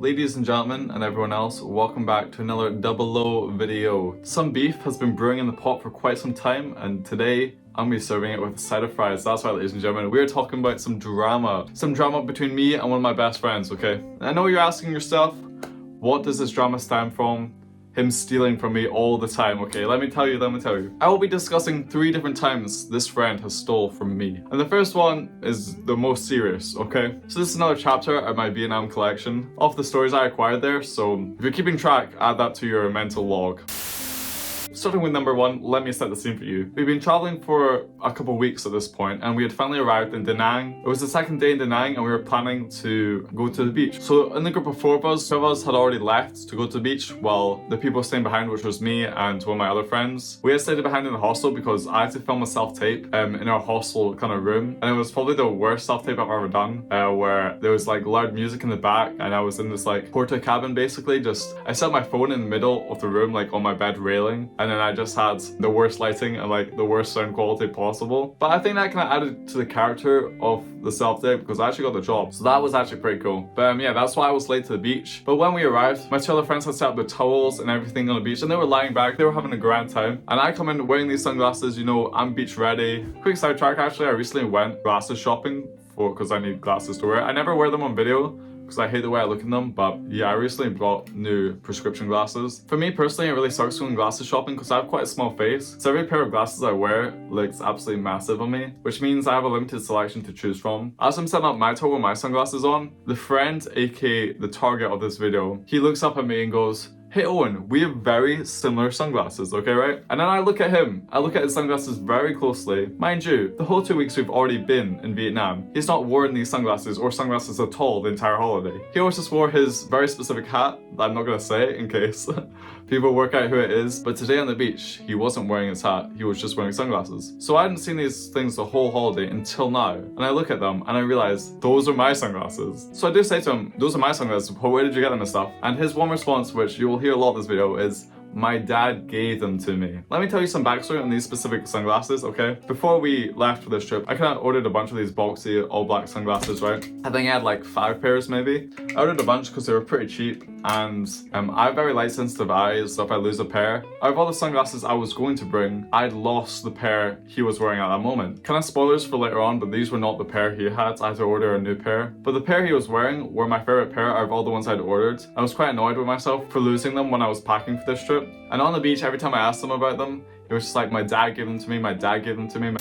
Ladies and gentlemen and everyone else, welcome back to another Double O video. Some beef has been brewing in the pot for quite some time, and today I'm gonna be serving it with a side of fries. That's right, ladies and gentlemen, we're talking about some drama. Some drama between me and one of my best friends, okay? And I know you're asking yourself, what does this drama stem from? Him stealing from me all the time, okay? Let me tell you. I will be discussing 3 different times this friend has stole from me. And the first one is the most serious, okay? So this is another chapter of my Vietnam collection of the stories I acquired there, so if you're keeping track, add that to your mental log. Starting with number 1, let me set the scene for you. We've been traveling for a couple weeks at this point, and we had finally arrived in Da Nang. It was the second day in Da Nang, and we were planning to go to the beach. So in the group of 4 of us, 2 of us had already left to go to the beach, while the people staying behind, which was me and one of my other friends, we had stayed behind in the hostel because I had to film a self-tape in our hostel kind of room, and it was probably the worst self-tape I've ever done, where there was like loud music in the back, and I was in this like porta cabin basically. I set my phone in the middle of the room, like on my bed railing, and then I just had the worst lighting and like the worst sound quality possible. But I think that kind of added to the character of the self-tape because I actually got the job. So that was actually pretty cool. But yeah, that's why I was late to the beach. But when we arrived, my 2 other friends had set up the towels and everything on the beach, and they were lying back. They were having a grand time. And I come in wearing these sunglasses, you know, I'm beach ready. Quick sidetrack, actually, I recently went glasses shopping because I need glasses to wear. I never wear them on video because I hate the way I look in them, but yeah, I recently bought new prescription glasses. For me personally, it really sucks going glasses shopping because I have quite a small face, so every pair of glasses I wear looks absolutely massive on me, which means I have a limited selection to choose from. As I'm setting up my tour with my sunglasses on, the friend, aka the target of this video, he looks up at me and goes, "Hey Owen, we have very similar sunglasses, okay, right?" And then I look at him, I look at his sunglasses very closely. Mind you, the whole 2 weeks we've already been in Vietnam, he's not worn these sunglasses or sunglasses at all the entire holiday. He always just wore his very specific hat that I'm not gonna say in case people work out who it is. But today on the beach, he wasn't wearing his hat, he was just wearing sunglasses. So I hadn't seen these things the whole holiday until now. And I look at them and I realize those are my sunglasses. So I do say to him, "Those are my sunglasses, where did you get them and stuff?" And his one response, which you will hear a lot in this video, is, "My dad gave them to me." Let me tell you some backstory on these specific sunglasses, okay? Before we left for this trip, I kind of ordered a bunch of these boxy all black sunglasses, right? I think I had like 5 pairs maybe. I ordered a bunch because they were pretty cheap, and I have very light sensitive eyes, so if I lose a pair, out of all the sunglasses I was going to bring, I'd lost the pair he was wearing at that moment. Kind of spoilers for later on, but these were not the pair he had. I had to order a new pair. But the pair he was wearing were my favorite pair out of all the ones I'd ordered. I was quite annoyed with myself for losing them when I was packing for this trip. And on the beach, every time I asked them about them, it was just like, "My dad gave them to me, my dad gave them to me."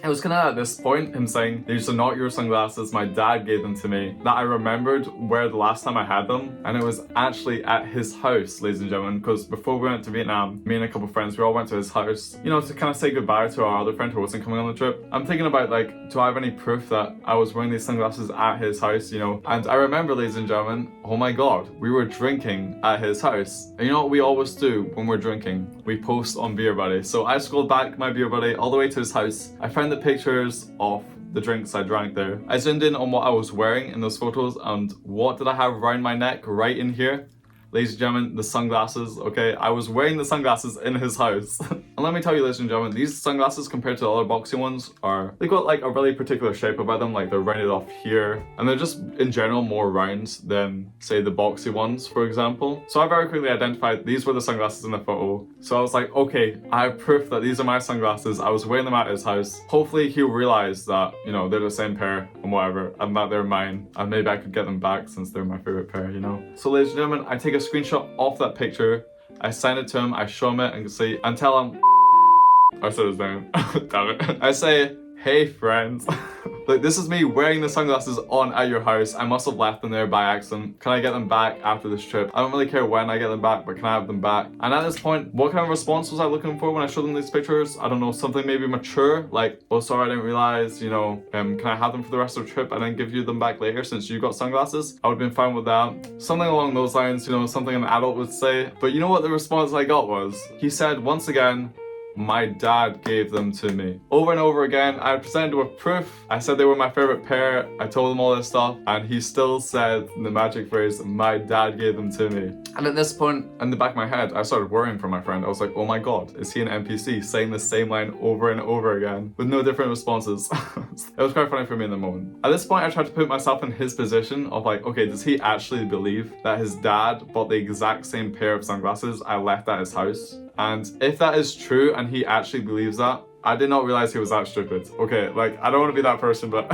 It was kind of at this point, him saying, "These are not your sunglasses, my dad gave them to me," that I remembered where the last time I had them. And it was actually at his house, ladies and gentlemen, because before we went to Vietnam, me and a couple of friends, we all went to his house, you know, to kind of say goodbye to our other friend who wasn't coming on the trip. I'm thinking about like, do I have any proof that I was wearing these sunglasses at his house, you know? And I remember, ladies and gentlemen, oh my god, we were drinking at his house. And you know what we always do when we're drinking? We post on Beer Buddy. So I scrolled back my Beer Buddy all the way to his house. I found the pictures of the drinks I drank there. I zoomed in on what I was wearing in those photos, and what did I have around my neck right in here? Ladies and gentlemen, the sunglasses, okay? I was wearing the sunglasses in his house. And let me tell you, ladies and gentlemen, these sunglasses compared to the other boxy ones they've got like a really particular shape about them, like they're rounded off here. And they're just, in general, more round than, say, the boxy ones, for example. So I very quickly identified these were the sunglasses in the photo. So I was like, okay, I have proof that these are my sunglasses. I was wearing them at his house. Hopefully he'll realize that, you know, they're the same pair and whatever, and that they're mine. And maybe I could get them back since they're my favorite pair, you know? So ladies and gentlemen, I take a screenshot of that picture, I send it to him, I show him it and tell him, I said his name, damn it. I say, "Hey friends, look, this is me wearing the sunglasses on at your house. I must have left them there by accident. Can I get them back after this trip? I don't really care when I get them back, but can I have them back?" And at this point, what kind of response was I looking for when I showed them these pictures? I don't know, something maybe mature, like, "Oh sorry, I didn't realize, you know, can I have them for the rest of the trip and then give you them back later since you got sunglasses?" I would have been fine with that. Something along those lines, you know, something an adult would say. But you know what the response I got was? He said, once again, my dad gave them to me. Over and over again, I presented with proof. I said they were my favorite pair. I told him all this stuff, and he still said the magic phrase, my dad gave them to me. And at this point, in the back of my head, I started worrying for my friend. I was like, oh my God, is he an NPC saying the same line over and over again with no different responses? It was quite funny for me in the moment. At this point, I tried to put myself in his position of like, okay, does he actually believe that his dad bought the exact same pair of sunglasses I left at his house? And if that is true and he actually believes that, I did not realize he was that stupid. Okay, like, I don't want to be that person, but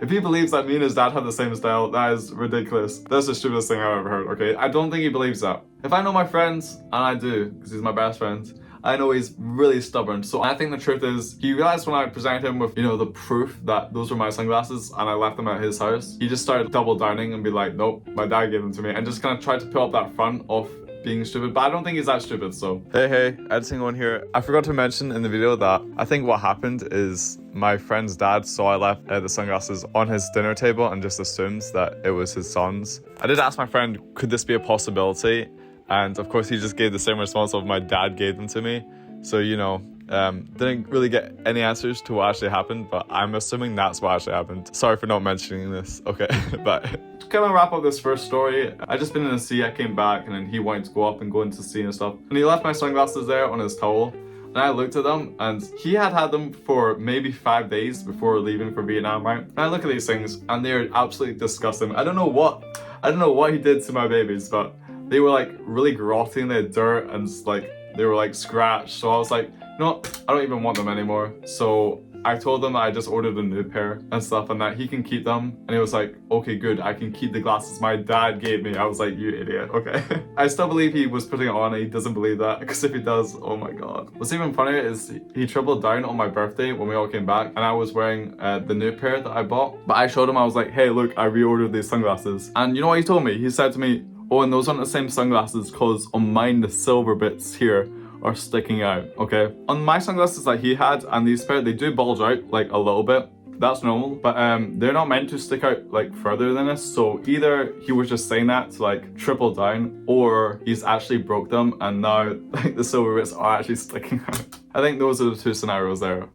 if he believes that me and his dad have the same style, that is ridiculous. That's the stupidest thing I've ever heard, okay? I don't think he believes that. If I know my friends, and I do, because he's my best friend, I know he's really stubborn. So I think the truth is, he realized when I presented him with, you know, the proof that those were my sunglasses and I left them at his house, he just started double downing and be like, nope, my dad gave them to me, and just kind of tried to put up that front of being stupid, but I don't think he's that stupid, so. Hey, editing on here. I forgot to mention in the video that I think what happened is my friend's dad saw I left the sunglasses on his dinner table and just assumes that it was his son's. I did ask my friend, could this be a possibility? And of course he just gave the same response of my dad gave them to me. So, you know, didn't really get any answers to what actually happened, but I'm assuming that's what actually happened. Sorry for not mentioning this. Okay, but to kind of wrap up this first story, I just been in the sea, I came back, and then he wanted to go up and go into the sea and stuff. And he left my sunglasses there on his towel. And I looked at them, and he had them for maybe 5 days before leaving for Vietnam, right? And I look at these things, and they're absolutely disgusting. I don't know what he did to my babies, but they were like really grotty in the dirt and like they were like scratched. So I was like, no, I don't even want them anymore. So I told him that I just ordered a new pair and stuff and that he can keep them. And he was like, okay, good, I can keep the glasses my dad gave me. I was like, you idiot, okay. I still believe he was putting it on and he doesn't believe that, because if he does, oh my God. What's even funnier is he tripled down on my birthday when we all came back and I was wearing the new pair that I bought. But I showed him, I was like, hey, look, I reordered these sunglasses. And you know what he told me? He said to me, oh, and those aren't the same sunglasses because on mine, the silver bits here are sticking out, okay? On my sunglasses that he had and these pair, they do bulge out like a little bit. That's normal, but they're not meant to stick out like further than this. So either he was just saying that to like triple down, or he's actually broke them and now like the silver bits are actually sticking out. I think those are the two scenarios there.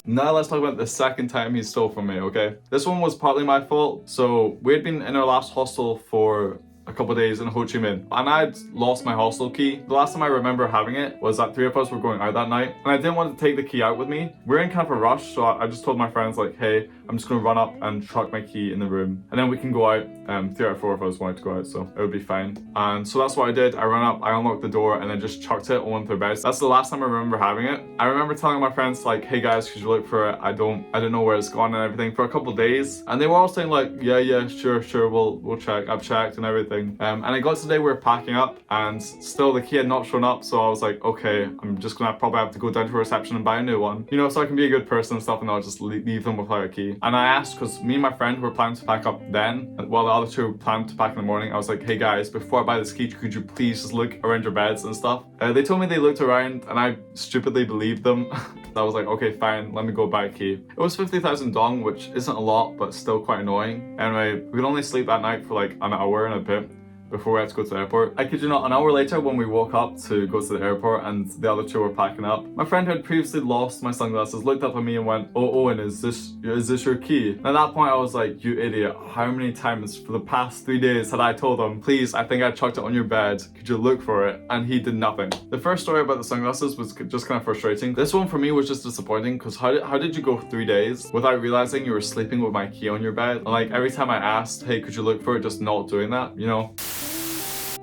Now let's talk about the second time he stole from me, okay? This one was partly my fault. So we had been in our last hostel for a couple of days in Ho Chi Minh, and I'd lost my hostel key. The last time I remember having it was that 3 of us were going out that night, and I didn't want to take the key out with me. We're in kind of a rush, so I just told my friends like, hey, I'm just gonna run up and chuck my key in the room, and then we can go out. 3 out of 4 of us wanted to go out, so it would be fine. And so that's what I did. I ran up, I unlocked the door, and then just chucked it on one of their beds. That's the last time I remember having it. I remember telling my friends like, hey guys, could you look for it? I don't know where it's gone and everything for a couple of days, and they were all saying like, yeah, sure, we'll check. I've checked and everything. And I got to the day we were packing up, and still the key had not shown up. So I was like, okay, I'm just gonna probably have to go down to reception and buy a new one, you know, so I can be a good person and stuff, and I'll just leave them without a key. And I asked, because me and my friend were planning to pack up then, while the other two were planning to pack in the morning. I was like, hey guys, before I buy this key, could you please just look around your beds and stuff? They told me they looked around, and I stupidly believed them. I was like, okay, fine, let me go buy a key. It was 50,000 dong, which isn't a lot, but still quite annoying. Anyway, we could only sleep that night for like an hour and a bit before we had to go to the airport. I kid you not, an hour later when we woke up to go to the airport and the other two were packing up, my friend who had previously lost my sunglasses looked up at me and went, oh Owen, is this your key? And at that point I was like, you idiot, how many times for the past 3 days had I told him, please, I think I chucked it on your bed, could you look for it? And he did nothing. The first story about the sunglasses was just kind of frustrating. This one for me was just disappointing, because how did you go 3 days without realizing you were sleeping with my key on your bed? And like every time I asked, hey, could you look for it, just not doing that, you know?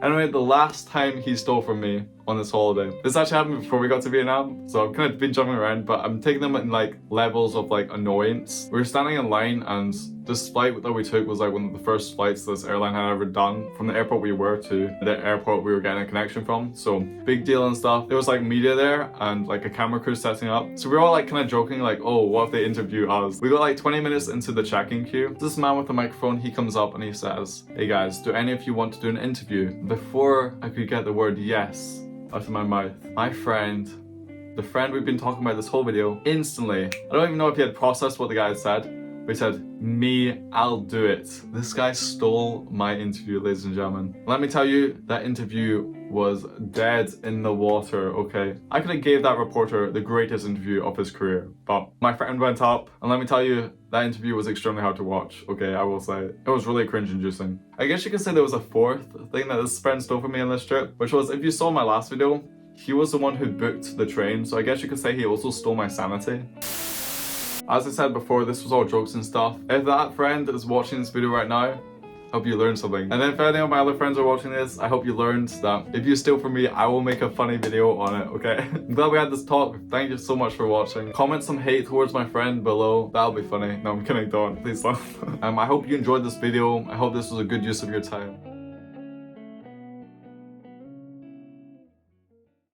Anyway, the last time he stole from me on this holiday, this actually happened before we got to Vietnam, so I've kind of been jumping around, but I'm taking them in like levels of like annoyance. We were standing in line, and this flight that we took was like one of the first flights this airline had ever done, from the airport we were to the airport we were getting a connection from. So big deal and stuff. There was like media there and like a camera crew setting up. So we were all like kind of joking like, oh, what if they interview us? We got like 20 minutes into the check-in queue. This man with a microphone, he comes up and he says, hey guys, do any of you want to do an interview? Before I could get the word yes out of my mouth, my friend, the friend we've been talking about this whole video, instantly, I don't even know if he had processed what the guy had said, But he said, me, I'll do it. This guy stole my interview, ladies and gentlemen. Let me tell you, that interview was dead in the water, okay? I could have gave that reporter the greatest interview of his career, but my friend went up, and let me tell you, that interview was extremely hard to watch, okay? I will say. It was really cringe-inducing. I guess you could say there was a fourth thing that this friend stole from me on this trip, which was, if you saw my last video, he was the one who booked the train, so I guess you could say he also stole my sanity. As I said before, this was all jokes and stuff. If that friend is watching this video right now, hope you learned something. And then if any of my other friends are watching this, I hope you learned that if you steal from me, I will make a funny video on it, okay? I'm glad we had this talk. Thank you so much for watching. Comment some hate towards my friend below. That'll be funny. No, I'm kidding, don't. Please don't. I hope you enjoyed this video. I hope this was a good use of your time.